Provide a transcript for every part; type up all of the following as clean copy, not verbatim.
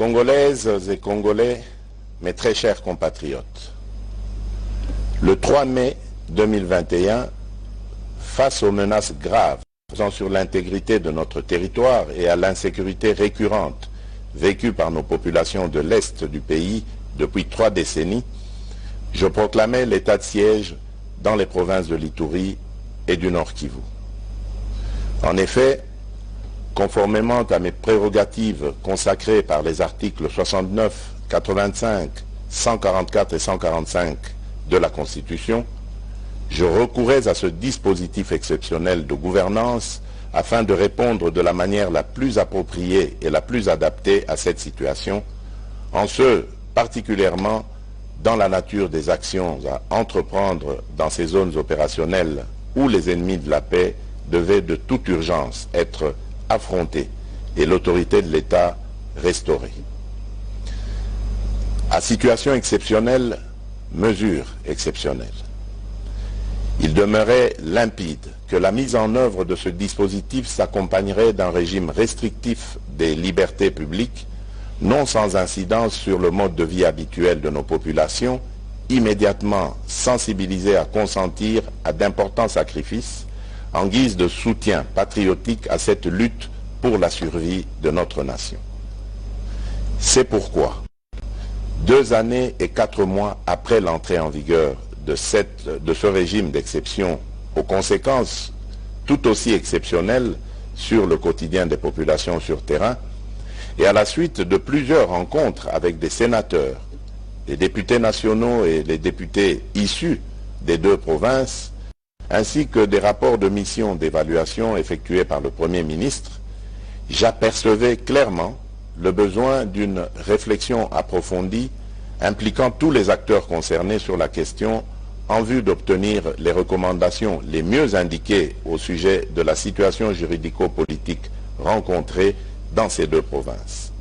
Congolaises et Congolais, mes très chers compatriotes, le 3 mai 2021, face aux menaces graves pesant sur l'intégrité de notre territoire et à l'insécurité récurrente vécue par nos populations de l'Est du pays depuis 3 décennies, je proclamais l'état de siège dans les provinces de l'Ituri et du Nord Kivu. En effet, conformément à mes prérogatives consacrées par les articles 69, 85, 144 et 145 de la Constitution, je recourais à ce dispositif exceptionnel de gouvernance afin de répondre de la manière la plus appropriée et la plus adaptée à cette situation, en ce particulièrement dans la nature des actions à entreprendre dans ces zones opérationnelles où les ennemis de la paix devaient de toute urgence être affrontés et l'autorité de l'État restaurée. À situation exceptionnelle, mesure exceptionnelle. Il demeurait limpide que la mise en œuvre de ce dispositif s'accompagnerait d'un régime restrictif des libertés publiques, non sans incidence sur le mode de vie habituel de nos populations, immédiatement sensibilisées à consentir à d'importants sacrifices en guise de soutien patriotique à cette lutte pour la survie de notre nation. C'est pourquoi, 2 années et 4 mois après l'entrée en vigueur de ce régime d'exception, aux conséquences tout aussi exceptionnelles sur le quotidien des populations sur terrain, et à la suite de plusieurs rencontres avec des sénateurs, des députés nationaux et les députés issus des 2 provinces, ainsi que des rapports de mission d'évaluation effectués par le Premier ministre, j'apercevais clairement le besoin d'une réflexion approfondie impliquant tous les acteurs concernés sur la question en vue d'obtenir les recommandations les mieux indiquées au sujet de la situation juridico-politique rencontrée dans ces 2 provinces.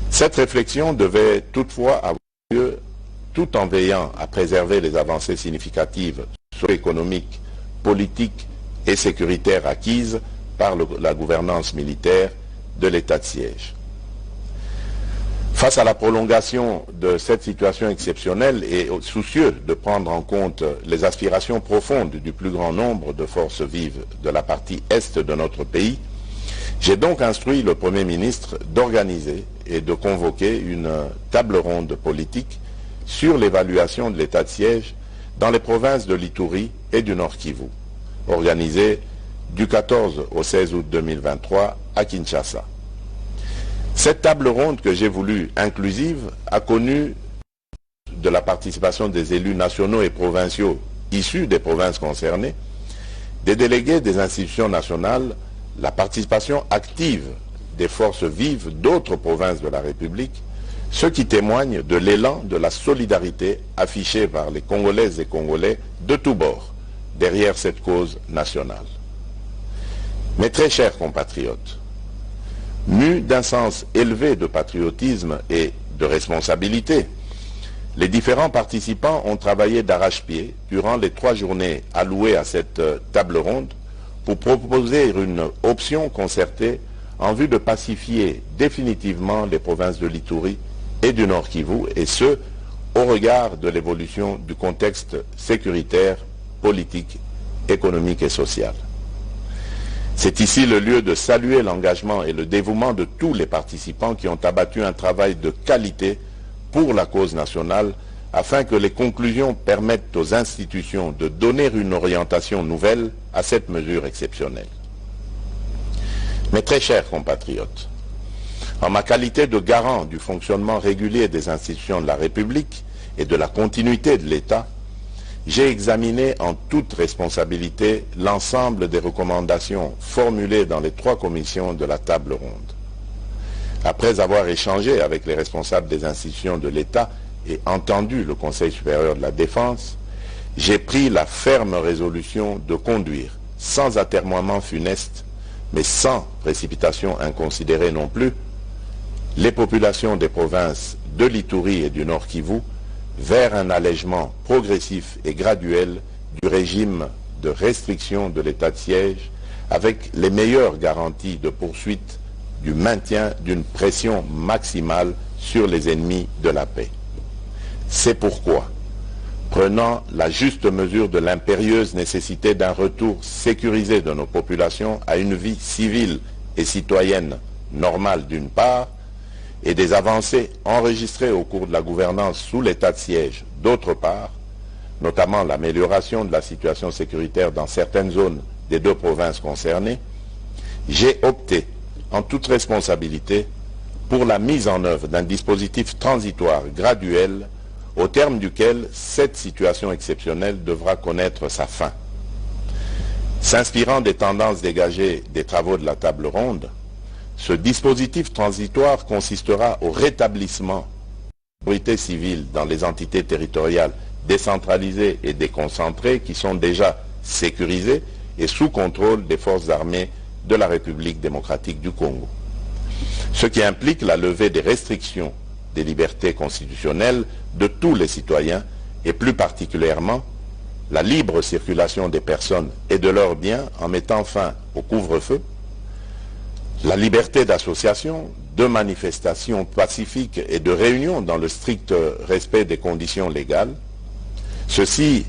Cette réflexion devait toutefois avoir lieu tout en veillant à préserver les avancées significatives socio-économiques, politiques et sécuritaires acquises par la gouvernance militaire de l'état de siège. Face à la prolongation de cette situation exceptionnelle et soucieux de prendre en compte les aspirations profondes du plus grand nombre de forces vives de la partie est de notre pays, j'ai donc instruit le Premier ministre d'organiser et de convoquer une table ronde politique sur l'évaluation de l'état de siège dans les provinces de l'Ituri et du Nord Kivu, organisée du 14 au 16 août 2023 à Kinshasa. Cette table ronde que j'ai voulu inclusive a connu de la participation des élus nationaux et provinciaux issus des provinces concernées, des délégués des institutions nationales, la participation active des forces vives d'autres provinces de la République, ce qui témoigne de l'élan de la solidarité affichée par les Congolaises et Congolais de tous bords derrière cette cause nationale. Mes très chers compatriotes, mus d'un sens élevé de patriotisme et de responsabilité, les différents participants ont travaillé d'arrache-pied durant les 3 journées allouées à cette table ronde pour proposer une option concertée en vue de pacifier définitivement les provinces de l'Ituri et du Nord Kivu, et ce, au regard de l'évolution du contexte sécuritaire, politique, économique et social. C'est ici le lieu de saluer l'engagement et le dévouement de tous les participants qui ont abattu un travail de qualité pour la cause nationale afin que les conclusions permettent aux institutions de donner une orientation nouvelle à cette mesure exceptionnelle. Mes très chers compatriotes, en ma qualité de garant du fonctionnement régulier des institutions de la République et de la continuité de l'État, j'ai examiné en toute responsabilité l'ensemble des recommandations formulées dans les 3 commissions de la table ronde. Après avoir échangé avec les responsables des institutions de l'État et entendu le Conseil supérieur de la Défense, j'ai pris la ferme résolution de conduire, sans atermoiement funeste, mais sans précipitation inconsidérée non plus, les populations des provinces de l'Ituri et du Nord Kivu vers un allègement progressif et graduel du régime de restriction de l'état de siège avec les meilleures garanties de poursuite du maintien d'une pression maximale sur les ennemis de la paix. C'est pourquoi, prenant la juste mesure de l'impérieuse nécessité d'un retour sécurisé de nos populations à une vie civile et citoyenne normale d'une part, et des avancées enregistrées au cours de la gouvernance sous l'état de siège d'autre part, notamment l'amélioration de la situation sécuritaire dans certaines zones des deux provinces concernées, j'ai opté, en toute responsabilité, pour la mise en œuvre d'un dispositif transitoire graduel au terme duquel cette situation exceptionnelle devra connaître sa fin. S'inspirant des tendances dégagées des travaux de la table ronde, ce dispositif transitoire consistera au rétablissement de l'autorité civile dans les entités territoriales décentralisées et déconcentrées qui sont déjà sécurisées et sous contrôle des forces armées de la République démocratique du Congo. Ce qui implique la levée des restrictions des libertés constitutionnelles de tous les citoyens et plus particulièrement la libre circulation des personnes et de leurs biens en mettant fin au couvre-feu, la liberté d'association, de manifestation pacifique et de réunion dans le strict respect des conditions légales. Ceci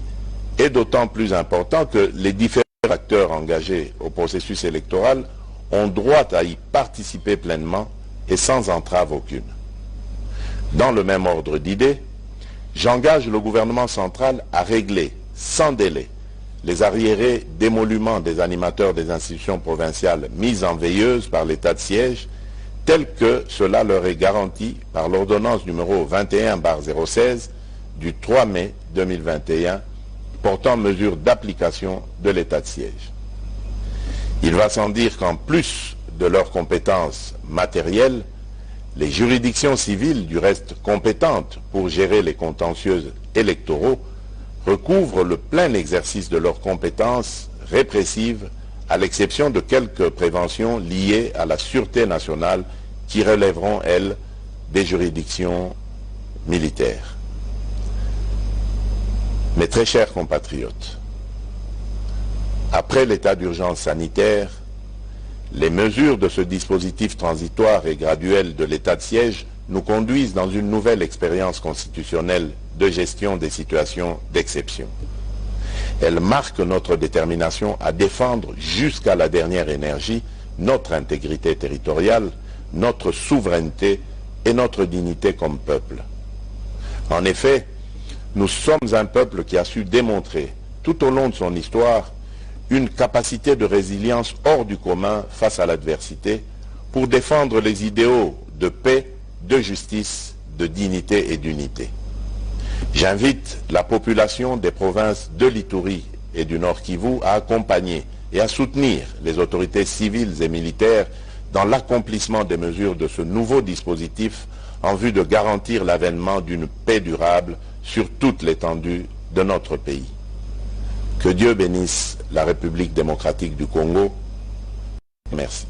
est d'autant plus important que les différents acteurs engagés au processus électoral ont droit à y participer pleinement et sans entrave aucune. Dans le même ordre d'idées, j'engage le gouvernement central à régler sans délai les arriérés d'émoluments des animateurs des institutions provinciales mises en veilleuse par l'état de siège, tel que cela leur est garanti par l'ordonnance numéro 21/016 du 3 mai 2021 portant mesures d'application de l'état de siège. Il va sans dire qu'en plus de leurs compétences matérielles, les juridictions civiles, du reste compétentes pour gérer les contentieux électoraux, recouvrent le plein exercice de leurs compétences répressives, à l'exception de quelques préventions liées à la sûreté nationale qui relèveront, elles, des juridictions militaires. Mes très chers compatriotes, après l'état d'urgence sanitaire, les mesures de ce dispositif transitoire et graduel de l'état de siège nous conduisent dans une nouvelle expérience constitutionnelle de gestion des situations d'exception. Elles marquent notre détermination à défendre jusqu'à la dernière énergie notre intégrité territoriale, notre souveraineté et notre dignité comme peuple. En effet, nous sommes un peuple qui a su démontrer, tout au long de son histoire, une capacité de résilience hors du commun face à l'adversité pour défendre les idéaux de paix, de justice, de dignité et d'unité. J'invite la population des provinces de l'Ituri et du Nord Kivu à accompagner et à soutenir les autorités civiles et militaires dans l'accomplissement des mesures de ce nouveau dispositif en vue de garantir l'avènement d'une paix durable sur toute l'étendue de notre pays. Que Dieu bénisse la République démocratique du Congo. Merci.